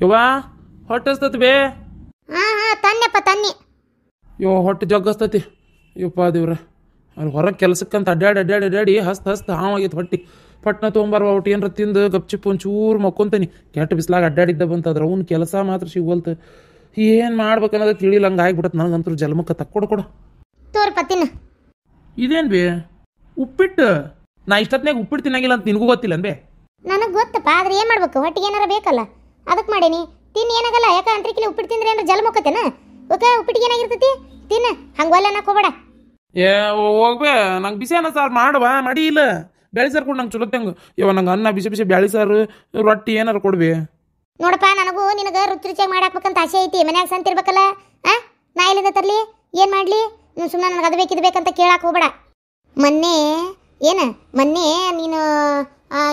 ಯವ್ವಾ ಹೊಟ್ಟೆ ಹಸ್ತತಿ ಬೇ. ತನ್ನೆಪ್ಪ ತನ್ನಿ. ಹೊಟ್ಟೆ ಜಗ್ಗಸ್ತತಿ. ಯಪ್ಪ ದೇವ್ರ, ಅಲ್ಲಿ ಹೊರಗೆ ಕೆಲ್ಸಕ್ಕಂತ ಅಡ್ಡಾಡಿ ಹಸ್ತ ಹಾವಾಗೈತೆ ಹೊಟ್ಟೆ. ಪಟ್ನ ತೊಗೊಂಬಾರ ಒಟ್ಟು ಏನಾರ ತಿಂದು ಗಪ್ಚಿಪ್ ಒಂಚೂರು ಮಕ್ಕೊಂತೀನಿ. ಕೆಟ್ಟ ಬಿಸ್ಲಾಗ ಅಡ್ಡಾಡಿದ್ದ ಬಂತದ್ರ ಅವ್ನ ಕೆಲಸ ಮಾತ್ರ ಸಿಗೋಲ್ತ. ಏನು ಮಾಡ್ಬೇಕನ್ನೋದು ತಿಳಿಲ್ಲ, ಹಂಗೆ ಆಗ್ಬಿಡತ್ತೆ ನನಗಂತೂ ಜನ್ಮಕ್ಕೆ ತಕ್ಕೊಡು. ತೋರ್ಪ ತಿನ್ನ. ಇದೇನು ಬೇ ಉಪ್ಪಿಟ್ಟು? ನಾ ಇಷ್ಟೊತ್ನಾಗ ಉಪ್ಪಿಟ್ಟು ತಿನ್ನಂಗಿಲ್ಲ ಅಂತ ನಿನಗೂ ಗೊತ್ತಿಲ್ಲ ಬೇ? ನನಗೆ ಗೊತ್ತಪ್ಪ, ಆದ್ರೆ ಏನು ಮಾಡ್ಬೇಕು, ಹೊಟ್ಟಿಗೆ ಏನಾರ ಬೇಕಲ್ಲ, ಅದಕ್ಕೆ ಮಾಡೀನಿ. ತಿನ್ನು, ಏನಾಗಲ್ಲ. ಯಾಕೆ ಅಂತ್ರಿಕಿಲಿ ಉಪ್ಪಿಟ್ಟು ತಿಂದ್ರೆ ಏನಾರ ಜಲ್ ಮುಕ್ಕತ್ತೇನ? ಓಕೆ, ಉಪ್ಪಿಟ್ಟಿಗೆ ಏನಾಗಿರ್ತೈತಿ, ತಿನ್ನ. ಹಂಗಲ್ಲ ನಾಕೋಬೇಡ. ಹೋಗ್ಬೇ, ನಂಗೆ ಬಿಸಿ ಅನ್ನ ಸಾರು ಮಾಡುವ ಮಡಿ ಇಲ್ಲ. ಬ್ಯಾಳಿ ಸಾರು ಕೊಡು ನಂಗೆ ಚಲೋತ್ತಂಗೆ. ನಂಗೆ ಅನ್ನ ಬಿಸಿ ಬ್ಯಾಳಿ ಸಾರು ರೊಟ್ಟಿ ಏನಾರು ಕೊಡ್ಬಿ. ನೋಡಪ್ಪ, ನನಗೂ ನಿನಗೆ ರುಚಿಯಾಗಿ ಮಾಡಾಕ್ಬೇಕಂತ ಆಸೆ ಐತಿ. ಮನ್ಯಾಗ ಸಂತಿರ್ಬೇಕಲ್ಲ. ನಾ ಇಲ್ಲಿಂದ ತರ್ಲಿ, ಏನು ಮಾಡಲಿ? ನೀವು ಸುಮ್ಮನೆ ನನಗೆ ಅದು ಬೇಕಿದು ಬೇಕಂತ ಕೇಳಕ್ಕೆ ಹೋಗ್ಬೇಡ. ಮೊನ್ನೆ ನೀನು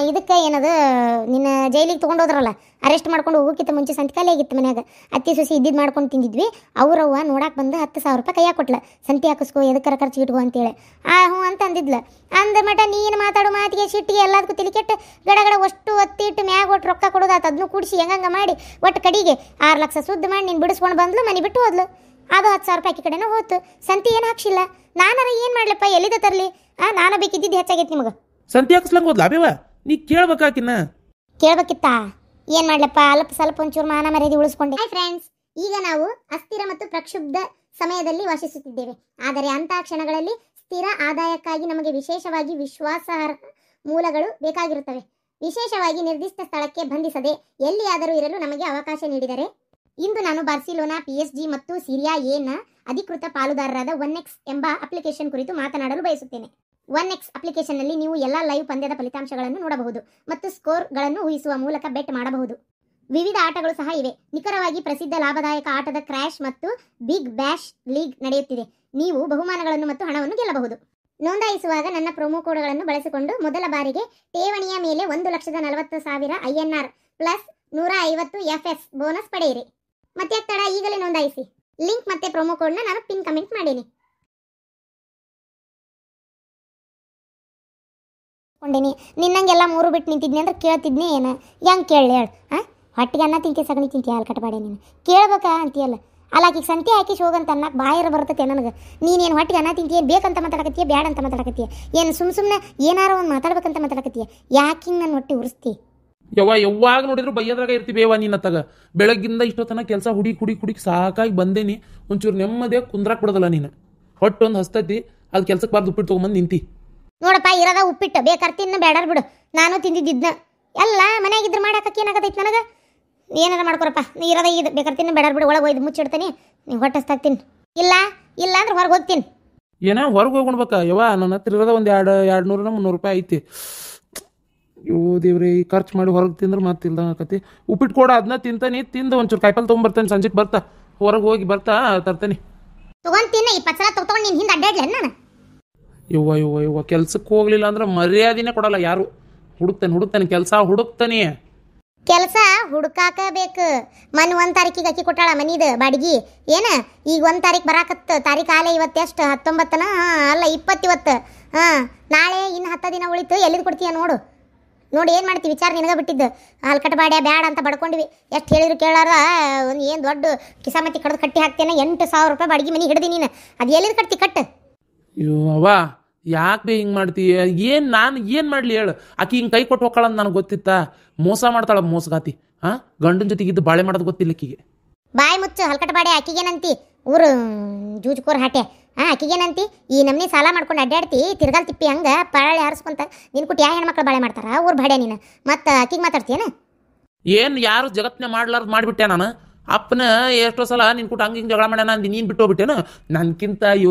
ಇದಕ್ಕೆ ಏನದು ನಿನ್ನ ಜೈಲಿಗೆ ತೊಗೊಂಡೋದ್ರಲ್ಲ, ಅರೆಸ್ಟ್ ಮಾಡ್ಕೊಂಡು ಹೋಗೋಕ್ಕಿಂತ ಮುಂಚೆ ಸಂತಿಕಾಲಿ ಆಗಿತ್ತು ಮನ್ಯಾಗ. ಅತ್ತಿ ಸೊಸಿ ಇದ್ದಿದ್ದು ಮಾಡ್ಕೊಂಡು ತಿಂದಿದ್ವಿ. ಅವ್ರವ್ವ ನೋಡಕ್ಕೆ ಬಂದು 10,000 ರೂಪಾಯಿ ಕೈಯಾಗ ಕೊಟ್ಲ. ಸಂತಿ ಹಾಕಿಸ್ಕೋ, ಎದಕ್ಕರ ಖರ್ಚು ಇಟ್ಕೋ ಅಂತೇಳಿ. ಹ್ಞೂ ಅಂತ ಅಂದಿದ್ಲ. ಅಂದ ಮಟ ನೀನು ಮಾತಾಡೋ ಮಾತಿಗೆ ಸಿಟ್ಟಿಗೆ ಎಲ್ಲದಕ್ಕೂ ತಿಲಿಕೆಟ್ಟು ಗಡಗಡ ಅಷ್ಟು ಒತ್ತಿಟ್ಟು ಮ್ಯಾಗ ಒಟ್ಟು ರೊಕ್ಕ ಕೊಡೋದಾತ. ಅದನ್ನು ಕೂಡಿಸಿ ಹೆಂಗಂಗೆ ಮಾಡಿ ಒಟ್ಟು ಕಡೆಗೆ 6 ಲಕ್ಷ ಸುದ್ದ ಮಾಡಿ ನೀನು ಬಿಡಿಸ್ಕೊಂಡು ಬಂದ್ಲು, ಮನೆ ಬಿಟ್ಟು ಹೋದ್ಲು. ಅದು 10,000 ರೂಪಾಯಿ ಕಡೆನೂ ಹೋಯ್ತು. ಸಂತಿ ಏನು ಹಾಕ್ಸಿಲ್ಲ. ನಾನಾರ ಏನು ಮಾಡ್ಲಪ್ಪ, ಎಲ್ಲಿದ್ದ ತರಲಿ? ನಾನು ಬೇಕಿದ್ದಿದ್ದು ಹೆಚ್ಚಾಗೈತಿ ನಿಮಗೆ. ಸಂತಿ ಹಾಕಿಸ್ಲಂಗೆ ಹೋದ್ಲ ಅಬೇವ? ನೀ ಕೇಳ್ಬೇಕಾಕಿನ್ನ. ಕೇಳ್ಬೇಕಿತ್ತಾ? ಏನು ಮಾಡ್ಲಪ್ಪ, ಅಲ್ಪ ಸ್ವಲ್ಪ ಒಂಚೂರು ಮಾನ ಮರ್ಯಾದೆ ಉಳಿಸ್ಕೊಂಡೆ. ಹಾಯ್ ಫ್ರೆಂಡ್ಸ್, ಈಗ ನಾವು ಅಸ್ಥಿರ ಮತ್ತು ಪ್ರಕ್ಷುಬ್ಧ ಸಮಯದಲ್ಲಿ ವಾಸಿಸುತ್ತಿದ್ದೇವೆ. ಆದರೆ ಅಂತಹ ಕ್ಷಣಗಳಲ್ಲಿ ಸ್ಥಿರ ಆದಾಯಕ್ಕಾಗಿ ನಮಗೆ ವಿಶೇಷವಾಗಿ ವಿಶ್ವಾಸಾರ್ಹ ಮೂಲಗಳು ಬೇಕಾಗಿರುತ್ತವೆ. ವಿಶೇಷವಾಗಿ ನಿರ್ದಿಷ್ಟ ಸ್ಥಳಕ್ಕೆ ಬಂಧಿಸದೆ ಎಲ್ಲಿಯಾದರೂ ಇರಲು ನಮಗೆ ಅವಕಾಶ ನೀಡಿದರೆ, ಇಂದು ನಾನು ಬಾರ್ಸಿಲೋನಾ, PSG ಮತ್ತು ಸಿರಿಯಾ ಎನ ಅಧಿಕೃತ ಪಾಲುದಾರರಾದ 1x ಎಂಬ ಅಪ್ಲಿಕೇಶನ್ ಕುರಿತು ಮಾತನಾಡಲು ಬಯಸುತ್ತೇನೆ. 1x ಅಪ್ಲಿಕೇಶನ್ನಲ್ಲಿ ನೀವು ಎಲ್ಲ ಲೈವ್ ಪಂದ್ಯದ ಫಲಿತಾಂಶಗಳನ್ನು ನೋಡಬಹುದು ಮತ್ತು ಸ್ಕೋರ್ಗಳನ್ನು ಊಹಿಸುವ ಮೂಲಕ ಬೆಟ್ ಮಾಡಬಹುದು. ವಿವಿಧ ಆಟಗಳು ಸಹ ಇವೆ. ನಿಖರವಾಗಿ ಪ್ರಸಿದ್ಧ ಲಾಭದಾಯಕ ಆಟದ ಕ್ರ್ಯಾಶ್ ಮತ್ತು ಬಿಗ್ ಬ್ಯಾಶ್ ಲೀಗ್ ನಡೆಯುತ್ತಿದೆ. ನೀವು ಬಹುಮಾನಗಳನ್ನು ಮತ್ತು ಹಣವನ್ನು ಗೆಲ್ಲಬಹುದು. ನೋಂದಾಯಿಸುವಾಗ ನನ್ನ ಪ್ರೊಮೋ ಕೋಡ್ಗಳನ್ನು ಬಳಸಿಕೊಂಡು ಮೊದಲ ಬಾರಿಗೆ ಠೇವಣಿಯ ಮೇಲೆ 1,40,000 INR ಪ್ಲಸ್ 150 FS ಬೋನಸ್ ಪಡೆಯಿರಿ. ಮತ್ತೆ ತಡ, ಈಗಲೇ ನೋಂದಾಯಿಸಿ. ಲಿಂಕ್ ಮತ್ತೆ ಪ್ರೊಮೋ ಕೋಡ್ನ ನಾನು ಪಿನ್ ಕಮೆಂಟ್ ಮಾಡೀನಿ. ನಿನ್ನಂಗೆಲ್ಲ 3 ಬಿಟ್ಟು ನಿಂತಿದ್ನಿ ಅಂದ್ರೆ ಕೇಳ್ತಿದ್ನಿ ಏನು? ಹೆಂಗೆ ಕೇಳಿ ಹೇಳು? ಹೊಟ್ಟಿಗೆ ಅನ್ನ ತಿಂತಿ, ಸಗಣಿ ತಿಂತಿ, ಹಾಲು ಕಟ್ಟಬೇಡ ನೀನು. ಕೇಳ್ಬೇಕಾ ಅಂತೀಯಲ್ಲ. ಅಲ್ಲಾಕಿ ಸಂತೆ ಹಾಕಿ ಹೋಗಂತ ಅನ್ನಕ್ಕೆ ಬಾಯರ ಬರ್ತೈತೆ ನನಗೆ. ನೀನೇನು ಹೊಟ್ಟಿಗೆ ಅನ್ನ ತಿಂತೀಯ, ಬೇಕಂತ ಮಾತಾಡಕತ್ತೀಯ, ಬ್ಯಾಡ ಅಂತ ಮಾತಾಡಕತ್ತೀಯ, ಏನು ಸುಮ್ಮನೆ ಏನಾರು ಒಂದು ಮಾತಾಡ್ಬೇಕಂತ ಮಾತಾಡಕತ್ತೀಯ. ಯಾಕೆ ಹಿಂಗೆ ನನ್ನ ಹೊಟ್ಟೆ ಉರಿಸ್ತಿ? ಯಾವಾಗ ನೋಡಿದ್ರು ಬೈಯದ್ರಾಗ ಇರ್ತೀವೇವ ನೀನು ತಗ. ಬೆಳಗ್ಗಿಂದ ಇಷ್ಟೊತ್ತನ ಕೆಲಸ ಹುಡಿ ಸಾಕಾಗಿ ಬಂದೇನಿ. ಒಂಚೂರು ನೆಮ್ಮದಿಯಾಗಿ ಕುಂದ್ರಾಕ್ ಬಿಡೋದಲ್ಲ ನೀನು. ಹೊಟ್ಟೆ ಒಂದು ಹಸ್ತೈತಿ, ಅದು ಕೆಲ್ಸಕ್ಕೆ ಬಾರ್ದು ಉಪ್ಪಿಟ್ಟು ತೊಗೊಂಬಂದು ನಿಂತಿ. ನೋಡಪ್ಪ, ಇರೋದ ಉಪ್ಪಿಟ್ಟು, ಬೇಕಾದ್ರೆ ತಿನ್ನ, ಬೇಡಾರ್ ಬಿಡು. ನಾನು ತಿಂದಿದ್ದಿದ್ನ ಎಲ್ಲ ಮನೆಯಾಗಿದ್ರೆ ಮಾಡಾಕಕ್ಕೆ ಏನಾಗತೈತಿ ನನಗೆ? ಏನಾರ ಮಾಡ್ಕೊರಪ್ಪ, ನೀ ಇರೋದ ಇದು, ಬೇಕಾದ್ರೆ ತಿನ್ನ, ಬೇಡಾರ್ ಬಿಡು. ಒಳಗೆ ಒಯ್ದು ಮುಚ್ಚಿಡ್ತೀನಿ, ನೀವು ಹೊಟ್ಟೆ ಹಸ್ತಾಗ್ತೀನಿ. ಇಲ್ಲ ಅಂದ್ರೆ ಹೊರಗೆ ಹೋಗ್ತೀನಿ. ಏನೋ ಹೊರಗೆ ಹೋಗ್ಬಿಡ್ಬೇಕಾ? ನನ್ನ ಹತ್ರ ಇರೋದ ಒಂದು 200-300 ರೂಪಾಯಿ ಐತಿ. ದೇವ್ರಿ, ಖರ್ಚು ಮಾಡಿ ಹೊರಗೆ ತಿಂದ್ರೆ ಮತ್ತೆ ಆಕತಿ. ಉಪ್ಪಿಟ್ಟು ಕೊಡ, ಅದನ್ನ ತಿಂದು ಒಂಚೂರು ಕಾಯಿಪಲ್ಲೆ ತೊಗೊಂಬರ್ತೇನೆ. ಸಂಜೆಗೆ ಬರ್ತಾ ಹೊರಗೆ ಹೋಗಿ ತರ್ತೇನೆ. ತೊಗೊಂತೀನಿ 20 ಸಲ ತೊಗೊಂಡು ನೀನು ಹಿಂದೆ ಅಡ್ಡಾಡ್ಲಿ ನಾನು. ಯವ್ವ ಕೆಲ್ಸಕ್ಕೆ ಹೋಗ್ಲಿಲ್ಲ ಅಂದ್ರೆ ಮರ್ಯಾದಿನೇ ಕೊಡಲ್ಲ ಯಾರು. ಹುಡುಕ್ತೇನೆ ಕೆಲಸ ಹುಡುಕ್ತಾನೆ. ಕೆಲಸ ಹುಡುಕಾಕ ಬೇಕು. 1 ತಾರೀಕಿಗೆ ಅಕ್ಕಿ ಕೊಟ್ಟಾಳ ಮನಿದ ಬಾಡಿಗೆ. ಏನ ಈಗ 1 ತಾರೀಕು ಬರಾಕತ್ತ. ತಾರೀಕು ಆಲೆ ಇವತ್ತು ಎಷ್ಟು? 19ನ? ಅಲ್ಲ 20 ಇವತ್ತು. ನಾಳೆ ಇನ್ನು 10 ದಿನ ಉಳಿತು. ಎಲ್ಲಿದು ಕೊಡ್ತೀಯ ನೋಡು ಏನು ಮಾಡ್ತೀವಿ ವಿಚಾರ ನಿನಗೆ ಬಿಟ್ಟಿದ್ದು. ಹಾಲು ಕಟ್ಟಬೇಡ ಬ್ಯಾಡ ಅಂತ ಬಡ್ಕೊಂಡಿವಿ. ಎಷ್ಟು ಹೇಳಿದ್ರು ಕೇಳಾರ. ಒಂದು ಏನು ದೊಡ್ಡ ಕಿಸಾಮತಿ ಕಡ್ದು ಕಟ್ಟಿ ಹಾಕ್ತೇನೆ. 8,000 ರೂಪಾಯಿ ಬಾಡಿಗೆ ಮನೆ ಹಿಡ್ದಿ ನೀನು. ಅದು ಎಲ್ಲಿದು ಕಟ್ಟಿ ಕಟ್ಟು. ಅವ್ವ ಯಾಕೆ ಹಿಂಗೆ ಮಾಡ್ತೀಯ? ನಾನು ಏನು ಮಾಡಲಿ ಹೇಳು? ಆಕಿ ಹಿಂಗೆ ಕೈ ಕೊಟ್ಟು ಹೋಗ್ಕೊಳ್ಳೋದು ನನಗೆ ಗೊತ್ತಿತ್ತಾ? ಮೋಸ ಮಾಡ್ತಾಳ ಮೋಸಗಾತಿ. ಗಂಡನ ಜೊತೆಗಿದ್ದು ಬಾಳೆ ಮಾಡೋದು ಗೊತ್ತಿಲ್ಲ ಆಕಿಗೆ. ಬಾಯಿ ಮುಚ್ಚು, ಹಲ್ಕಟ್ಟಬಾಡೆ. ಆಕಿಗೇನಂತಿ? ಊರು ಜೂಜ್ಕೋರ್ ಹಾಟೆ. ಆಕಿಗೇನಂತಿ? ಈ ನಮ್ನಿ ಸಾಲ ಮಾಡ್ಕೊಂಡು ಅಡ್ಡಾಡ್ತಿ, ತಿರ್ಗಾಲ್ ತಿಪ್ಪಿ ಹಂಗೆ ಪಳೆ ಹಾರಿಸ್ಕೊಂತ ನಿನ್ ಕುಟ್ಟು ಯಾವ ಹೆಣ್ಮಕ್ಳು ಬಾಳೆ ಮಾಡ್ತಾರ? ಊರು ಬಾಡೆ ನೀನು. ಮತ್ತು ಆಕಿಗೆ ಮಾತಾಡ್ತೀಯನ? ಏನು ಯಾರು ಜಗತ್ತಿನ ಮಾಡ್ಲಾರ್ದು ಮಾಡಿಬಿಟ್ಟೆ ನಾನು. ಅಪ್ಪನ ಎಷ್ಟೋ ಸಲ ನಿನ್ ಕುಟ್ಟು ಹಂಗೆ ಜಗಳ ಮಾಡ್ಯಾನ ಅಂದು ನೀನು ಬಿಟ್ಟು ಹೋಗ್ಬಿಟ್ಟೇನು? ನನ್ಕಿಂತ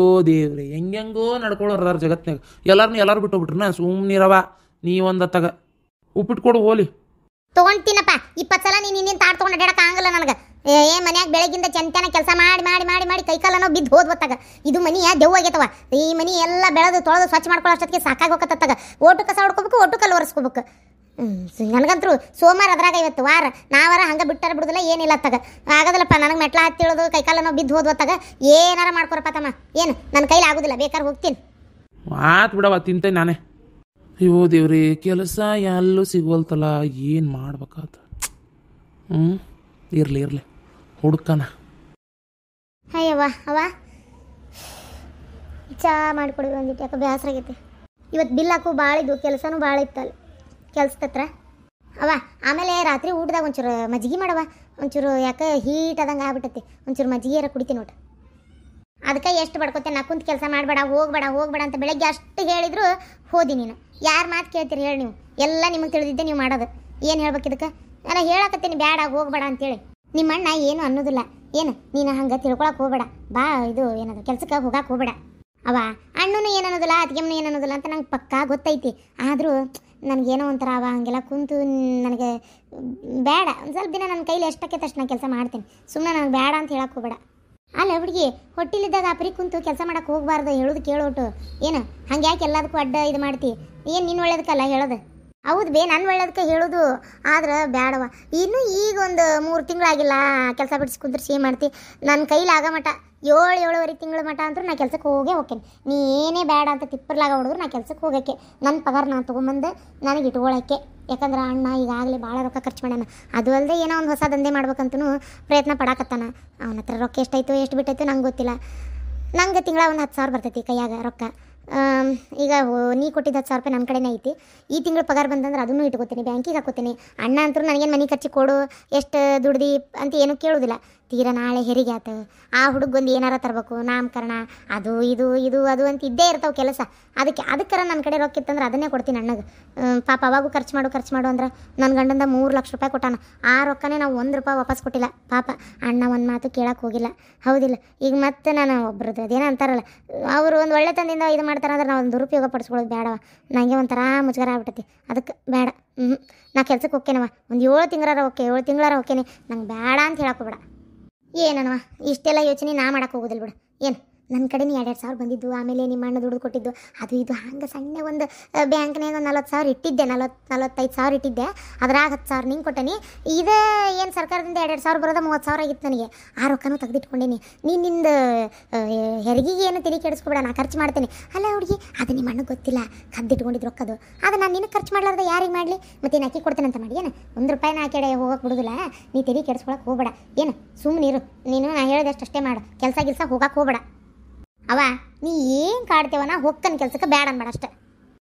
ದೇವ್ರಿ ಹೆಂಗೆಂಗೋ ನಡ್ಕೊಳ್ಳೋರ ಜಗತ್ನಾಗ. ಎಲ್ಲರೂ ಬಿಟ್ಟು ಹೋಗ್ಬಿಟ್ರನ? ಸುಮ್ಮನಿರವ ನೀ ಒಂದು ತಗ ಉಪ್ಪಿಟ್ಟು ಕೊಡು ಹೋಲಿ. ತೊಗೊಂಡ್ತೀನಪ್ಪ 20 ಸಲ ನೀನು ತಾಡ್ ತೊಗೊಂಡು ಅಡ್ಡಾಡಕ್ಕೆ ಆಗಲ್ಲ ನನಗೆ. ಮನ್ಯಾಗ ಬೆಳಗಿಂದ ಚಂತನ ಕೆಲಸ ಮಾಡಿ ಕೈಕಾಲನೋ ಬಿದ್ದು ಹೋದ್ವತ್ತಾಗ. ಇದು ಮನಿಯ ದೆವ್ವಾಗೈತವ. ಈ ಮನಿ ಎಲ್ಲ ಬೆಳೆದು ತೊಳೆದು ಸ್ವಚ್ಛ ಮಾಡ್ಕೊಳ್ಳೋ ಅಷ್ಟೊತ್ತಿಗೆ ಸಾಕಾಗಿ ಹೋಗತ್ತಾಗ. ಓಟು ಕಸ ಹೊಡ್ಕೋಬೇಕು, ಓಟು ಕಲ್ಲು ಒರೆಸ್ಕೋಬೇಕು. ನನಗಂತರೂ ಸೋಮವಾರ ಅದ್ರಾಗ ಇವತ್ತು ವಾರ. ನಾವಾರ ಹಂಗೆ ಬಿಟ್ಟಾರ ಬಿಡುದಿಲ್ಲ, ಏನಿಲ್ಲ ಅತ್ತಾಗ. ಆಗೋದಿಲ್ಲಪ್ಪ ನನಗೆ ಮೆಟ್ಲ ಹತ್ತಿಳೋದು ಕೈಕಾಲನೋ ಬಿದ್ದು ಹೋದ್ವತ್ತಾಗ. ಏನಾರ ಮಾಡ್ಕೊರಪ್ಪ ತಮ್ಮ. ಏನು ನನ್ನ ಕೈಲಿ ಆಗೋದಿಲ್ಲ, ಬೇಕಾದ್ರೆ ಹೋಗ್ತೀನಿ. ಆತು ಬಿಡವ, ತಿಂತೇನೆ ನಾನೇ. ದೇವ್ರಿ ಕೆಲಸ ಎಲ್ಲೂ ಸಿಗೋಲ್ತಲ್ಲ, ಏನು ಮಾಡ್ಬೇಕಾತ? ಇರಲಿ ಹುಡ್ಕನ. ಅಯ್ಯವ್ವ ಅವ ಚಾ ಮಾಡಿಕೊಡಿ ಒಂದಿಟ್ಟು, ಯಾಕೆ ಬೇಸರ ಆಗೈತೆ. ಇವತ್ತು ಬಿಲ್ ಹಾಕು ಭಾಳ ಇದ್ವು, ಕೆಲಸನೂ ಭಾಳ ಇತ್ತಲ್ಲ ಕೆಲ್ಸದತ್ರ. ಅವ ಆಮೇಲೆ ರಾತ್ರಿ ಊಟದಾಗ ಒಂಚೂರು ಮಜ್ಜಿಗೆ ಮಾಡವ, ಒಂಚೂರು ಯಾಕೆ ಹೀಟ್ ಆದಂಗೆ ಆಗ್ಬಿಟ್ಟತಿ, ಒಂಚೂರು ಮಜ್ಜಿಗೆ ಕುಡಿತೀನಿ ಊಟ. ಅದಕ್ಕೆ ಎಷ್ಟು ಬಡ್ಕೊತೇನೆ, ನಾ ಕುಂತು ಕೆಲಸ ಮಾಡಬೇಡ ಹೋಗ್ಬೇಡ ಅಂತ ಬೆಳಗ್ಗೆ ಅಷ್ಟು ಹೇಳಿದ್ರು ಹೋದಿ ನೀನು. ಯಾರು ಮಾತು ಕೇಳ್ತೀರಿ ಹೇಳಿ ನೀವು? ಎಲ್ಲ ನಿಮಗೆ ತಿಳಿದಿದ್ದೆ ನೀವು ಮಾಡೋದು. ಏನು ಹೇಳ್ಬೇಕು ಇದಕ್ಕೆ? ಎಲ್ಲ ಹೇಳಕತ್ತೀನಿ ಬೇಡ ಹೋಗ್ಬೇಡ ಅಂತೇಳಿ. ನಿಮ್ಮ ಅಣ್ಣ ಏನು ಅನ್ನೋದಿಲ್ಲ, ಏನು ನೀನು ಹಂಗೆ ತಿಳ್ಕೊಳಕ್ಕೆ ಹೋಗ್ಬೇಡ, ಬಾ ಇದು ಏನದು ಕೆಲ್ಸಕ್ಕೆ ಹೋಗಕ್ಕೆ ಹೋಗ್ಬೇಡ. ಅವ ಅಣ್ಣನು ಏನು ಅನ್ನೋದಿಲ್ಲ, ಅತ್ತಿಗೆಮ್ಮನು ಏನು ಅನ್ನೋದಿಲ್ಲ ಅಂತ ನಂಗೆ ಪಕ್ಕಾ ಗೊತ್ತೈತಿ. ಆದರೂ ನನಗೇನೋ ಒಂಥರ ಅವ ಹಂಗೆಲ್ಲ ಕುಂತು ನನಗೆ ಬೇಡ. ಒಂದು ಸ್ವಲ್ಪ ದಿನ ನನ್ನ ಕೈಲಿ ಎಷ್ಟಕ್ಕೆ ತಷ್ಟು ನಾನು ಕೆಲಸ ಮಾಡ್ತೀನಿ, ಸುಮ್ಮನೆ ನನಗೆ ಬೇಡ ಅಂತ ಹೇಳಕ್ಕೆ ಹೋಗ್ಬೇಡ. ಅಲ್ಲ ಹುಡುಗಿ, ಹೊಟ್ಟಿಲಿದ್ದಾಗ ಅಪ್ರಿ ಕುಂತು ಕೆಲಸ ಮಾಡಕ್ಕೆ ಹೋಗ್ಬಾರ್ದು, ಹೇಳೋದು ಕೇಳೋಟು. ಏನು ಹಂಗೆ ಯಾಕೆ ಎಲ್ಲದಕ್ಕೂ ಅಡ್ಡ ಇದು ಮಾಡ್ತಿ? ಏನು ನಿನ್ನ ಒಳ್ಳೇದಕ್ಕಲ್ಲ ಹೇಳೋದು? ಹೌದು ಬೇ, ನನ್ನ ಒಳ್ಳೇದಕ್ಕೆ ಹೇಳೋದು, ಆದ್ರೆ ಬೇಡವ. ಇನ್ನೂ ಈಗ ಒಂದು 3 ತಿಂಗಳಾಗಿಲ್ಲ ಕೆಲಸ ಬಿಡಿಸಿ ಕುಂದ್ರಿಸಿ ಮಾಡ್ತಿ. ನನ್ನ ಕೈಲಿ ಆಗ ಮಟ 7-7.5 ತಿಂಗಳ ಮಟ ಅಂತೂ ನಾ ಕೆಲ್ಸಕ್ಕೆ ಹೋಗೇನಿ. ನೀ ಏನೇ ಬೇಡ ಅಂತ ತಿಪ್ಪರ್ಲಾಗ ಹೊಡೆದ್ರು ನಾ ಕೆಲ್ಸಕ್ಕೆ ಹೋಗೋಕ್ಕೆ, ನನ್ನ ಪಗಾರ ನಾನು ತೊಗೊಂಬಂದು ನನಗೆ ಇಟ್ಕೊಳ್ಳೋಕ್ಕೆ. ಯಾಕಂದ್ರೆ ಅಣ್ಣ ಈಗಾಗಲೇ ಭಾಳ ರೊಕ್ಕ ಖರ್ಚು ಮಾಡ್ಯಾನ. ಅದು ಅಲ್ಲದೆ ಏನೋ ಒಂದು ಹೊಸ ದಂಧೆ ಮಾಡ್ಬೇಕಂತೂ ಪ್ರಯತ್ನ ಪಡಾಕತ್ತಾನ. ಅವನ ಹತ್ರ ರೊಕ್ಕ ಎಷ್ಟಾಯ್ತು ಎಷ್ಟು ಬಿಟ್ಟಾಯ್ತು ನಂಗೆ ಗೊತ್ತಿಲ್ಲ. ನಂಗೆ ತಿಂಗಳ ಒಂದು 10,000 ಬರ್ತೈತಿ ಕೈಯಾಗ ರೊಕ್ಕ. ಈಗ ನೀ ಕೊಟ್ಟಿದ್ದು 10,000 ರೂಪಾಯಿ ನನ್ನ ಕಡೆನೇ ಐತಿ. ಈ ತಿಂಗಳು ಪಗಾರ ಬಂದಂದ್ರೆ ಅದನ್ನು ಇಟ್ಕೋತೀನಿ, ಬ್ಯಾಂಕಿಗೆ ಹಾಕೋತೀನಿ. ಅಣ್ಣ ಅಂತೂ ನನಗೇನು ಮನೆ ಖರ್ಚು ಕೊಡು, ಎಷ್ಟು ದುಡ್ದು ಅಂತ ಏನೂ ಕೇಳೋದಿಲ್ಲ. ತೀರಾ ನಾಳೆ ಹೆರಿಗೆ ಆತು, ಆ ಹುಡುಗೊಂದು ಏನಾರ ತರಬೇಕು, ನಾಮಕರಣ, ಅದು ಇದು ಅದು ಅಂತ ಇದ್ದೇ ಇರ್ತಾವೆ ಕೆಲಸ. ಅದಕ್ಕರ ನನ್ನ ಕಡೆ ರೊಕ್ಕ ಇತ್ತಂದ್ರೆ ಅದನ್ನೇ ಕೊಡ್ತೀನಿ ಅಣ್ಣಗೆ. ಪಾಪ ಅವಾಗೂ ಖರ್ಚು ಮಾಡು ಅಂದ್ರೆ ನನ್ನ ಗಂಡಂದ 3 ಲಕ್ಷ ರೂಪಾಯಿ ಕೊಟ್ಟಾನ. ಆ ರೊಕ್ಕನೇ ನಾವು 1 ರೂಪಾಯಿ ವಾಪಸ್ ಕೊಟ್ಟಿಲ್ಲ. ಪಾಪ ಅಣ್ಣ ಒಂದು ಮಾತು ಕೇಳಕ್ಕೆ ಹೋಗಿಲ್ಲ, ಹೌದಿಲ್ಲ? ಈಗ ಮತ್ತೆ ನಾನು ಒಬ್ರದ್ದು ಅದೇನೋ ಅಂತಾರಲ್ಲ, ಅವರು ಒಂದು ಒಳ್ಳೆ ತಂದಿಂದ ಇದು ಮಾಡ್ತಾರೆ ಅಂದ್ರೆ ನಾವು ಒಂದು ದುರುಪಯೋಗ ಪಡಿಸ್ಕೊಳ್ಳೋದು ಬೇಡವ. ನನಗೆ ಒಂಥರ ಮುಜುಗರ ಆಗ್ಬಿಟ್ಟತಿ, ಅದಕ್ಕೆ ಬೇಡ. ನಾ ಕೆಲ್ಸಕ್ಕೆ ಹೋಗ್ತೇನವ, ಒಂದು 7 ತಿಂಗಳಾರ ಓಕೆ, 7 ತಿಂಗಳಾರ ಹೋಗ್ತೇನೆ. ನಂಗೆ ಬೇಡ ಅಂತ ಹೇಳಕ್ಕೆ ಬೇಡ. ಏನವ ಇಷ್ಟೆಲ್ಲ ಯೋಚನೆ ನಾ ಮಾಡಕ್ಕೆ ಹೋಗೋದಿಲ್ಲ ಬಿಡು. ಏನು ನನ್ನ ಕಡೆ 2,000 ಬಂದಿದ್ದು, ಆಮೇಲೆ ನಿಮ್ಮ ಅಣ್ಣ ದುಡ್ದು ಕೊಟ್ಟಿದ್ದು, ಅದು ಇದು ಹಂಗೆ ಸಣ್ಣ ಒಂದು ಬ್ಯಾಂಕ್ನಾಗ 40,000 ಇಟ್ಟಿದ್ದೆ, 45,000 ಇಟ್ಟಿದ್ದೆ. ಅದ್ರಾಗ 10,000 ನಿಂಗೆ ಕೊಟ್ಟನಿ. ಇದೇ ಏನು ಸರ್ಕಾರದಿಂದ 2,000 ಬರೋದ 30,000 ಆಗಿತ್ತು ನನಗೆ. ಆ ರೊಕ್ಕನೂ ತೆಗೆದಿಟ್ಕೊಂಡೇನಿ. ನಿಂದು ಹೆರಿಗೆಗೆ ಏನು ತಿಳಿ ಕೆಡಿಸ್ಕೊಬೇಡ, ನಾ ಖರ್ಚು ಮಾಡ್ತೇನೆ. ಅಲ್ಲ ಹುಡುಗಿ, ಅದು ನಿಮ್ಮ ಅಣ್ಣಗೆ ಗೊತ್ತಿಲ್ಲ, ಕದ್ದಿಟ್ಕೊಂಡಿದ್ದು ರೊಕ್ಕದು. ಅದು ನಾನು ನಿನಗೆ ಖರ್ಚು ಮಾಡ್ಲಾರ್ದೆ ಯಾರಿಗೆ ಮಾಡಲಿ? ಮತ್ತೆ ಅಕ್ಕಿ ಕೊಡ್ತೇನೆ ಅಂತ ಮಾಡಿ ಏನು 1 ರೂಪಾಯಿನ ಆ ಕಡೆ ಹೋಗಕ್ಕೆ ಬಿಡೋದಿಲ್ಲ. ನೀ ತಿಳಿ ಕೆಡಿಸ್ಕೊಳಕ್ಕೆ ಹೋಗ್ಬೇಡ. ಏನು ಸುಮ್ಮನಿರು ನೀನು, ನಾ ಹೇಳಿದಷ್ಟು ಅಷ್ಟೇ ಮಾಡು, ಕೆಲಸ ಹೋಗಕ್ಕೆ ಹೋಗ್ಬೇಡ. ಅವ ನೀ ಏನು ಕಾಡ್ತೇವ, ನಾ ಹೋಗ್ತಾನೆ ಕೆಲ್ಸಕ್ಕೆ, ಬೇಡ ಅನ್ಬೇಡ ಅಷ್ಟೇ.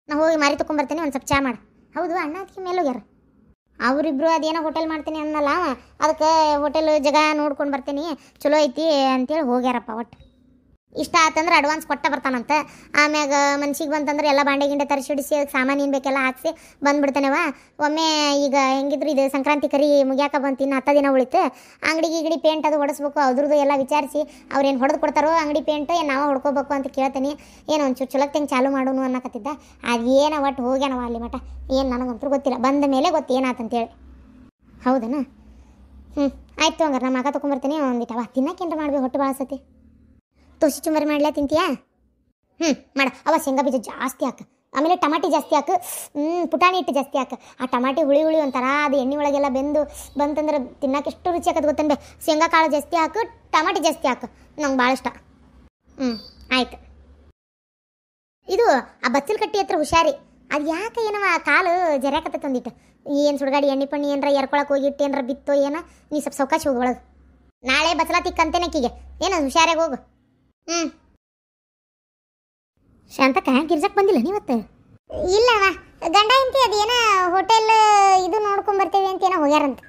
ನಾ ಹೋಗಿ ಮಾರಿ ತೊಗೊಂಬರ್ತೇನೆ, ಒಂದು ಸ್ವಲ್ಪ ಚಾ ಮಾಡು. ಹೌದು ಅಣ್ಣ ಅದಕ್ಕೆ ಮೇಲೆ ಹೋಗ್ಯಾರ ಅವರಿಬ್ರು. ಅದೇನೋ ಹೋಟೆಲ್ ಮಾಡ್ತೀನಿ ಅನ್ನಲ್ಲ, ಅದಕ್ಕೆ ಹೋಟೆಲ್ ಜಾಗ ನೋಡ್ಕೊಂಡು ಬರ್ತೀನಿ ಚಲೋ ಐತಿ ಅಂತೇಳಿ ಹೋಗ್ಯಾರಪ್ಪ. ಒಟ್ಟು ಇಷ್ಟ ಆತಂದ್ರೆ ಅಡ್ವಾನ್ಸ್ ಕೊಟ್ಟ ಬರ್ತಾನಂತ. ಆಮ್ಯಾಗ ಮನ್ಸಿಗೆ ಬಂತಂದ್ರೆ ಎಲ್ಲ ಬಾಂಡೆ ಗಿಂಡೆ ತರಿಸಿಡಿಸಿ ಅದಕ್ಕೆ ಸಾಮಾನು ಏನು ಬೇಕೆಲ್ಲ ಹಾಕ್ಸಿ ಬಂದುಬಿಡ್ತಾನೆವ ಒಮ್ಮೆ. ಈಗ ಹೆಂಗಿದ್ರು ಇದು ಸಂಕ್ರಾಂತಿ ಕರಿ ಮುಗಿಯಾಕ ಬಂತು, ಇನ್ನು 10 ದಿನ ಉಳಿತು. ಅಂಗಡಿ ಪೇಂಟ್ ಅದು ಹೊಡಿಸ್ಬೇಕು, ಅದ್ರದ್ದು ಎಲ್ಲ ವಿಚಾರಿಸಿ ಅವ್ರೇನು ಹೊಡೆದು ಕೊಡ್ತಾರೋ ಅಂಗಡಿ ಪೇಂಟ್, ಏನು ನಾವು ಹೊಡ್ಕೋಬೇಕು ಅಂತ ಕೇಳ್ತೀನಿ. ಏನೋ ಒಂಚೂರು ಚಲೋತ್ತಂಗೆ ಚಾಲು ಮಾಡೋನು ಅನ್ನಕತ್ತಿದ್ದ. ಅದೇನೋ ಒಟ್ಟು ಹೋಗ್ಯಾನವ ಅಲ್ಲಿ ಮಟ. ಏನು ನನಗಂತೂ ಗೊತ್ತಿಲ್ಲ, ಬಂದ ಮೇಲೆ ಗೊತ್ತು ಏನಾತಂತೇಳಿ. ಹೌದನ? ಆಯ್ತು ಹಂಗಾರೆ ನಮ್ಮ ಮಗ ತೊಗೊಂಬರ್ತೀನಿ. ಒಂದಿಟ್ಟವ ತಿನ್ನಕ್ಕೇನ್ರ ಮಾಡ್ಬೇಕು, ಹೊಟ್ಟೆ ಭಾಳ ಸತಿ. ತೋಸಿ ಚುಮರಿ ಮಾಡ್ಲಾ ತಿಂತೀಯಾ? ಮಾಡ. ಅವ ಶೇಂಗಾ ಬೀಜ ಜಾಸ್ತಿ ಹಾಕು, ಆಮೇಲೆ ಟಮಾಟಿ ಜಾಸ್ತಿ ಹಾಕು, ಪುಟಾಣಿ ಹಿಟ್ಟು ಜಾಸ್ತಿ ಹಾಕು. ಆ ಟಮಾಟಿ ಹುಳಿ ಒಂಥರ ಅದು ಎಣ್ಣೆ ಒಳಗೆಲ್ಲ ಬಂತಂದ್ರೆ ತಿನ್ನಕ್ಕೆ ಎಷ್ಟು ರುಚಿ ಹಾಕೋದು ಗೊತ್ತಂಬೆ. ಶೇಂಗಾ ಕಾಳು ಜಾಸ್ತಿ ಹಾಕು, ಟಮಾಟಿ ಜಾಸ್ತಿ ಹಾಕು, ನಂಗೆ ಭಾಳ ಇಷ್ಟ. ಆಯ್ತು. ಇದು ಆ ಬಚ್ಚಲ್ ಕಟ್ಟಿ ಹತ್ರ ಹುಷಾರಿ, ಅದು ಯಾಕೆ ಏನವ ಕಾಲು ಜರ್ಯಾಕತ್ತ ಒಂದಿಟ್ಟು. ಏನು ಸುಡ್ಗಾಡಿ ಎಣ್ಣೆ ಪಣ್ಣಿ ಏನಾರ ಎರ್ಕೊಳಕ್ಕೆ ಹೋಗಿಟ್ಟು ಏನಾರ ಬಿತ್ತೋ ಏನೋ. ನೀ ಸ್ವಲ್ಪ ಸೌಕಾಶ ಹೋಗಿ ಒಳಗೆ. ನಾಳೆ ಬಚ್ಚಲ ತಿಕ್ಕಂತೇನಕ್ಕಿಗೆ ಏನು ಹುಷಾರಾಗಿ ಹೋಗು. ಶಾಂತಕ್ಕ ಗಿರ್ಜಕ್ಕೆ ಬಂದಿಲ್ಲ ನೀವತ್ತು? ಇಲ್ಲವ, ಗಂಡ ಇಂತಿ ಅದೇನೋ ಹೋಟೆಲ್ ಇದು ನೋಡ್ಕೊಂಬರ್ತೇವೆ ಅಂತ ಏನೋ ಹೋಗ್ಯಾರಂತ.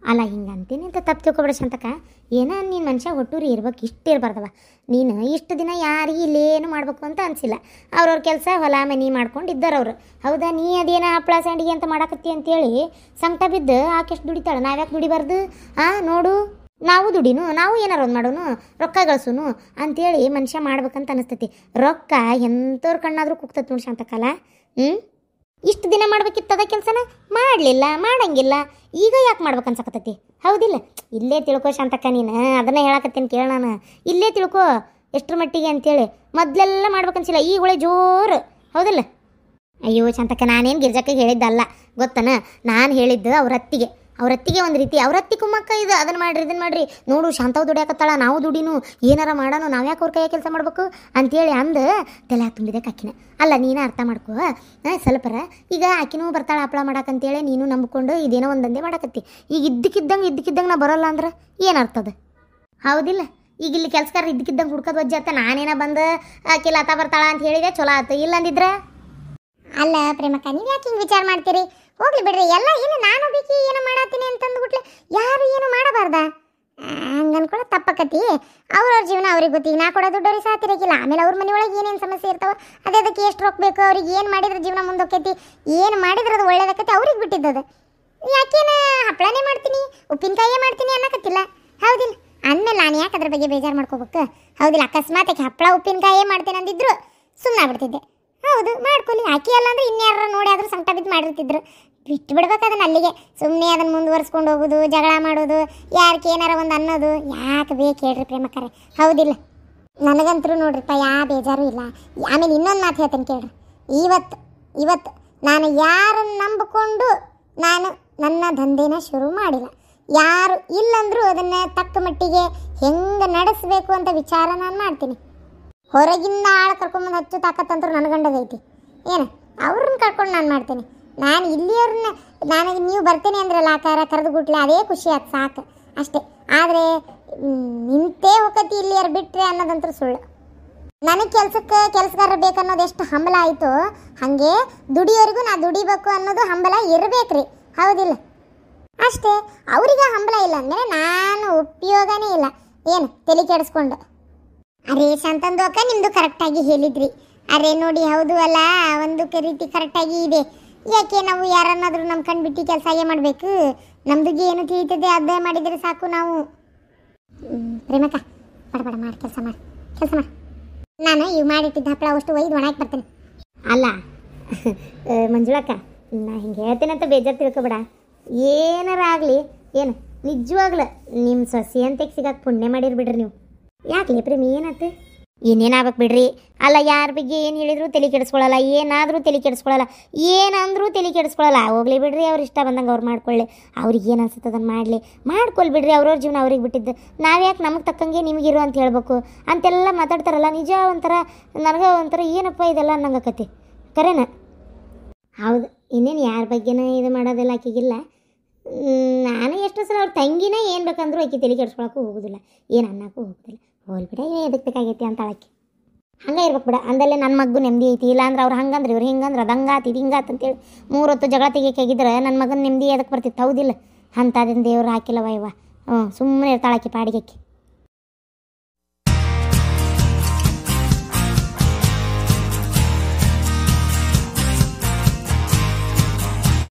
ಅಲ್ಲ ಹಿಂಗಂತೀನಿ ಅಂತ ತಪ್ಪು ತಿಳ್ಕೊಬೇಡ ಶಾಂತಕ್ಕ. ಏನೋ ನೀನು ಮನುಷ್ಯ ಒಟ್ಟೂರಿ ಇರ್ಬೇಕು, ಇಷ್ಟು ಇರಬಾರ್ದವ. ನೀನು ಇಷ್ಟು ದಿನ ಯಾರಿಗೆ ಇಲ್ಲೇನು ಮಾಡಬೇಕು ಅಂತ ಅನಿಸಿಲ್ಲ. ಅವ್ರವ್ರ ಕೆಲಸ ಹೊಲ ಮನೆ ಮಾಡ್ಕೊಂಡಿದ್ದಾರೆ ಅವರು. ಹೌದಾ? ನೀ ಅದೇನೋ ಹಪ್ಪಳ ಸಂಡಿಗೆ ಅಂತ ಮಾಡಾಕತ್ತಿ ಅಂತೇಳಿ ಸಂಕಟ ಬಿದ್ದು ಆಕೆಷ್ಟು ದುಡಿತಾಳೆ, ನಾವ್ಯಾಕೆ ದುಡಿಬಾರ್ದು? ನೋಡು, ನಾವು ದುಡಿನು, ನಾವು ಏನಾರು ಒಂದು ಮಾಡೋನು, ರೊಕ್ಕ ಗಳಿಸೋನು ಅಂಥೇಳಿ ಮನುಷ್ಯ ಮಾಡ್ಬೇಕಂತ ಅನಿಸ್ತೈತಿ. ರೊಕ್ಕ ಎಂಥವ್ರ ಕಣ್ಣಾದರೂ ಕುಗ್ತೈತಿ ನೋಡಿ ಶಾಂತಕ್ಕಲ್ಲ. ಇಷ್ಟು ದಿನ ಮಾಡ್ಬೇಕಿತ್ತದ ಕೆಲಸನ ಮಾಡಲಿಲ್ಲ, ಮಾಡಂಗಿಲ್ಲ. ಈಗ ಯಾಕೆ ಮಾಡ್ಬೇಕು ಅನ್ಸಕತ್ತೈತಿ? ಹೌದಿಲ್ಲ? ಇಲ್ಲೇ ತಿಳ್ಕೊ ಶಾಂತಕ್ಕ, ನೀನು ಅದನ್ನೇ ಹೇಳಕತ್ತೀನಿ ಕೇಳ. ನಾನು ಇಲ್ಲೇ ತಿಳ್ಕೊ ಎಷ್ಟರ ಮಟ್ಟಿಗೆ ಅಂತೇಳಿ. ಮೊದಲೆಲ್ಲ ಮಾಡ್ಬೇಕನ್ಸಿಲ್ಲ, ಈಗ ಒಳ್ಳೆ ಜೋರು. ಹೌದಿಲ್ಲ? ಅಯ್ಯೋ ಶಾಂತಕ್ಕ, ನಾನೇನು ಗಿರ್ಜಕ್ಕೆ ಹೇಳಿದ್ದಲ್ಲ ಗೊತ್ತನ, ನಾನು ಹೇಳಿದ್ದು ಅವ್ರ ಅತ್ತಿಗೆ. ಅವ್ರತ್ತಿಗೆ ಒಂದು ರೀತಿ ಅವ್ರತ್ತಿ ಕುಮ್ಮಕ್ಕ ಇದು ಅದನ್ನು ಮಾಡ್ರಿ ಇದನ್ನು ಮಾಡ್ರಿ ನೋಡು ಶಾಂತವ್ ದುಡಿಯಾಕತ್ತಾಳ ನಾವು ದುಡಿನು ಏನಾರ ಮಾಡೋಣ ನಾವು ಯಾಕೆ ಅವ್ರ ಕೈಯಾಗ ಕೆಲಸ ಮಾಡ್ಬೇಕು ಅಂತೇಳಿ ಅಂದು ತಲೆ ತುಂಬಿದೆ ಅಕ್ಕಿನ. ಅಲ್ಲ ನೀನು ಅರ್ಥ ಮಾಡ್ಕೋ ಸ್ವಲ್ಪರ ಈಗ ಆಕಿನೂ ಬರ್ತಾಳೆ ಹಪ್ಪಳ ಮಾಡಕ್ಕಂತೇಳಿ ನೀನು ನಂಬ್ಕೊಂಡು ಇದೇನೋ ಒಂದಂದೇ ಮಾಡಕತ್ತಿ. ಈಗ ಇದ್ದಕ್ಕಿದ್ದಂಗೆ ನಾ ಬರೋಲ್ಲ ಅಂದ್ರೆ ಏನು ಅರ್ಥದ? ಹೌದಿಲ್ಲ? ಈಗ ಇಲ್ಲಿ ಕೆಲ್ಸಗಾರ ಇದ್ದಕ್ಕಿದ್ದಂಗೆ ಹುಡ್ಕೋದು ವಜ್ಜಾತ ನಾನೇನ ಬಂದು ಆಕೆ ಲತಾ ಬರ್ತಾಳ ಅಂತ ಹೇಳಿದೆ ಚಲೋ ಆಯ್ತು. ಇಲ್ಲ ಅಂದಿದ್ರೆ ಅಲ್ಲ ಪ್ರೇಮಕ್ಕ ನೀವು ಯಾಕೆ ಹಿಂಗೆ ವಿಚಾರ ಮಾಡ್ತೀರಿ? ಹೋಗ್ಲಿ ಬಿಡ್ರಿ ಎಲ್ಲ ಏನು ನಾನು ಬೇಕಿ ಏನು ಮಾಡತ್ತೀನಿ ಅಂತಂದ್ಬಿಟ್ಲೆ ಯಾರು ಏನು ಮಾಡಬಾರ್ದ ಹಂಗೆ ಅನ್ಕೊಳ್ಳೋ ತಪ್ಪಕತಿ. ಅವ್ರವ್ರ ಜೀವನ ಅವ್ರಿಗೆ ಗೊತ್ತೀಗ ನಾ ಕೊಡೋ ದುಡ್ಡವ್ರಿಗೆ ಸಹ ತಿರಕಿಲ್ಲ. ಆಮೇಲೆ ಅವ್ರ ಮನೆಯೊಳಗೆ ಏನೇನು ಸಮಸ್ಯೆ ಇರ್ತಾವೆ ಅದೇ ಅದಕ್ಕೆ ಎಷ್ಟು ರೊಕ್ಕ ಬೇಕು ಅವ್ರಿಗೆ ಏನು ಮಾಡಿದ್ರೆ ಜೀವನ ಮುಂದೋಕೈತಿ ಏನು ಮಾಡಿದ್ರೆ ಅದು ಒಳ್ಳೇದಕ್ಕೈತಿ ಅವ್ರಿಗೆ ಬಿಟ್ಟಿದ್ದದು. ಯಾಕೇನು ಹಪ್ಪಳನೇ ಮಾಡ್ತೀನಿ ಉಪ್ಪಿನಕಾಯೇ ಮಾಡ್ತೀನಿ ಅನ್ನಕತ್ತಿಲ್ಲ ಹೌದಿಲ್ಲ? ಅಂದಮೇಲೆ ನಾನು ಯಾಕೆ ಅದ್ರ ಬಗ್ಗೆ ಬೇಜಾರು ಮಾಡ್ಕೋಬೇಕು? ಹೌದಿಲ್ಲ? ಅಕಸ್ಮಾತ್ ಆಕೆ ಹಪ್ಪಳ ಉಪ್ಪಿನಕಾಯೇ ಮಾಡ್ತೇನೆ ಅಂದಿದ್ರು ಸುಮ್ಮನೆ ಆಗ್ಬಿಡ್ತಿದ್ದೆ. ಹೌದು ಮಾಡ್ಕೊಳ್ಳಿ, ಆಕೆ ಅಲ್ಲ ಅಂದ್ರೆ ಇನ್ಯಾರ ನೋಡಿ ಆದರೂ ಸಂಕಟ ಬಿದ್ದು ಮಾಡಿರ್ತಿದ್ರು. ಬಿಟ್ಟು ಬಿಡ್ಬೇಕು ಅದನ್ನು ಅಲ್ಲಿಗೆ. ಸುಮ್ಮನೆ ಅದನ್ನು ಮುಂದುವರ್ಸ್ಕೊಂಡು ಹೋಗೋದು ಜಗಳ ಮಾಡೋದು ಯಾರಿಗೆ ಏನಾರ ಒಂದು ಅನ್ನೋದು ಯಾಕೆ ಬೇಕು ಹೇಳ್ರಿ ಪ್ರೇಮಕ್ಕರೆ? ಹೌದಿಲ್ಲ? ನನಗಂತರೂ ನೋಡ್ರಿಪ್ಪ ಯಾವ ಬೇಜಾರು ಇಲ್ಲ. ಆಮೇಲೆ ಇನ್ನೊಂದು ಮಾತು ಹೇಳ್ತೇನೆ ಕೇಳ್ರಿ. ಇವತ್ತು ನಾನು ಯಾರನ್ನು ನಂಬಿಕೊಂಡು ನಾನು ನನ್ನ ದಂಧೆನ ಶುರು ಮಾಡಿಲ್ಲ. ಯಾರು ಇಲ್ಲಂದ್ರೂ ಅದನ್ನು ತಕ್ಕ ಮಟ್ಟಿಗೆ ಹೆಂಗೆ ನಡೆಸಬೇಕು ಅಂತ ವಿಚಾರ ನಾನು ಮಾಡ್ತೀನಿ. ಹೊರಗಿಂದ ಆಳು ಕರ್ಕೊಂಬಂದು ಹಚ್ಚು ತಾಕತ್ತಂತರೂ ನನಗಂಡದೈತಿ ಏನು ಅವ್ರನ್ನ ಕರ್ಕೊಂಡು ನಾನು ಮಾಡ್ತೀನಿ. ನಾನು ಇಲ್ಲಿಯವ್ರನ್ನ ನನಗೆ ನೀವು ಬರ್ತೀನಿ ಅಂದ್ರಲ್ಲ ಆಕಾರ ಕರೆದು ಬಿಟ್ಲೆ ಅದೇ ಖುಷಿ ಆಯ್ತು ಸಾಕು ಅಷ್ಟೇ. ಆದರೆ ನಿಂತೇ ಹೋಗತಿ ಇಲ್ಲಿಯವ್ರು ಬಿಟ್ಟರೆ ಅನ್ನೋದಂತೂ ಸುಳ್ಳು. ನನಗೆ ಕೆಲಸಗಾರ ಬೇಕನ್ನೋದು ಎಷ್ಟು ಹಂಬಲ ಆಯಿತು ಹಾಗೆ ದುಡಿಯೋರಿಗೂ ನಾ ದುಡಿಬೇಕು ಅನ್ನೋದು ಹಂಬಲ ಇರಬೇಕ್ರಿ. ಹೌದಿಲ್ಲ? ಅಷ್ಟೇ. ಅವ್ರಿಗೆ ಹಂಬಲ ಇಲ್ಲ ಅಂದಮೇಲೆ ನಾನು ಉಪಯೋಗನೇ ಇಲ್ಲ. ಏನು ತಲೆ ಕೆಡಿಸ್ಕೊಂಡು ಅರೇ ಶಾಂತಂದು ಅಕ್ಕ ನಿಮ್ಮದು ಕರೆಕ್ಟಾಗಿ ಹೇಳಿದ್ರಿ. ಅರೇ ನೋಡಿ ಹೌದು ಅಲ್ಲ ಒಂದು ರೀತಿ ಕರೆಕ್ಟಾಗಿ ಇದೆ. ಯಾಕೆ ನಾವು ಯಾರನ್ನಾದರೂ ನಮ್ಮ ಕಣ್ಬಿಟ್ಟು ಕೆಲಸ ಆಗೇ ಮಾಡಬೇಕು? ನಮ್ದುಗೆ ಏನು ತಿಳಿತದೆ ಅದೇ ಮಾಡಿದರೆ ಸಾಕು ನಾವು. ಪ್ರೇಮಕ್ಕ ಬಡ ಮಾಡಿ ಕೆಲಸ ಮಾಡಿ ನಾನು ಇವು ಮಾಡಿಟ್ಟಿದ್ದ ಹಪ್ಪಳ ಅಷ್ಟು ಒಯ್ದು ಒಣಾಕಿ ಬರ್ತೇನೆ. ಅಲ್ಲ ಮಂಜುಳಕ್ಕ ನಾ ಹಿಂಗೆ ಹೇಳ್ತೇನಂತ ಬೇಜಾರು ತಿಳ್ಕೊಬೇಡ. ಏನಾರ ಆಗಲಿ ಏನು ನಿಜವಾಗ್ಲ ನಿಮ್ಮ ಸೊಸೆ ಅಂತ ಸಿಗಕ್ಕೆ ಪುಣ್ಯ ಮಾಡಿರ್ಬಿಡ್ರಿ ನೀವು. ಯಾಕೆ ಪ್ರೇಮಿ ಏನಾಯ್ತು? ಏನೇನಾಗ್ಬೇಕು ಬಿಡ್ರಿ. ಅಲ್ಲ ಯಾರ ಬಗ್ಗೆ ಏನು ಹೇಳಿದ್ರು ತಲೆ ಕೆಡಿಸ್ಕೊಳ್ಳಲ್ಲ, ಏನಾದರೂ ತಲೆ ಕೆಡಿಸ್ಕೊಳ್ಳಲ್ಲ, ಏನಂದ್ರೂ ತಲೆ ಕೆಡಿಸ್ಕೊಳ್ಳಲ್ಲ. ಹೋಗ್ಲಿ ಬಿಡ್ರಿ, ಅವ್ರು ಇಷ್ಟ ಬಂದಂಗೆ ಅವ್ರು ಮಾಡ್ಕೊಳ್ಳಿ. ಅವ್ರಿಗೆ ಏನು ಅನ್ಸುತ್ತೆ ಅದನ್ನು ಮಾಡ್ಕೊಳ್ ಬಿಡ್ರಿ. ಅವ್ರವ್ರ ಜೀವನ ಅವ್ರಿಗೆ ಬಿಟ್ಟಿದ್ದು ನಾವ್ಯಾಕೆ ನಮಗೆ ತಕ್ಕಂಗೆ ನಿಮಗಿರು ಅಂತ ಹೇಳ್ಬೇಕು ಅಂತೆಲ್ಲ ಮಾತಾಡ್ತಾರಲ್ಲ. ನಿಜ ಒಂಥರ ನನಗೆ ಒಂಥರ ಏನಪ್ಪ ಇದೆಲ್ಲ ಅನ್ನಂಗಕತಿ ಕರೆನ. ಹೌದು ಇನ್ನೇನು ಯಾರ ಬಗ್ಗೆನೂ ಇದು ಮಾಡೋದಿಲ್ಲ ಆಕೆಗಿಲ್ಲ. ನಾನು ಎಷ್ಟು ಸಲ ಅವ್ರ ತಂಗಿನೇ ಏನು ಬೇಕಂದ್ರೂ ಆಕೆ ತಲೆ ಕೆಡಿಸ್ಕೊಳಕ್ಕೂ ಹೋಗೋದಿಲ್ಲ, ಏನು ಅನ್ನೋಕ್ಕೂ ಹೋಗೋದಿಲ್ಲ. ಹೋಲ್ ಬಿಡ ಎದಕ್ಕೆ ಬೇಕಾಗೈತಿ ಅಂತ ಆಕೆ ಹಂಗೆ ಇರ್ಬೇಕು ಬಿಡ. ಅಂದಲ್ಲೇ ನನ್ನ ಮಗು ನೆಮ್ಮದಿ ಐತಿ. ಇಲ್ಲಾಂದ್ರೆ ಅವ್ರು ಹಂಗಂದ್ರೆ ಇವ್ರು ಹಿಂಗಂದ್ರೆ ಅದು ಹಂಗಾತು ಇದು ಹಿಂಗಾತು ಅಂತೇಳಿ 3 ಹೊತ್ತು ಜಗಳ ತೆಗಿಯಾಗಿದ್ರೆ ನನ್ನ ಮಗನ ನೆಮ್ಮದಿ ಅದಕ್ಕೆ ಬರ್ತಿತ್ತು. ಹೌದಿಲ್ಲ? ಅಂಥದನ್ನು ದೇವ್ರು ಹಾಕಿಲ್ಲವ ಇವ. ಸುಮ್ಮನೆ ಇರ್ತಾಳಾಕಿ ಪಾಡಿಗೆಕ್ಕೆ.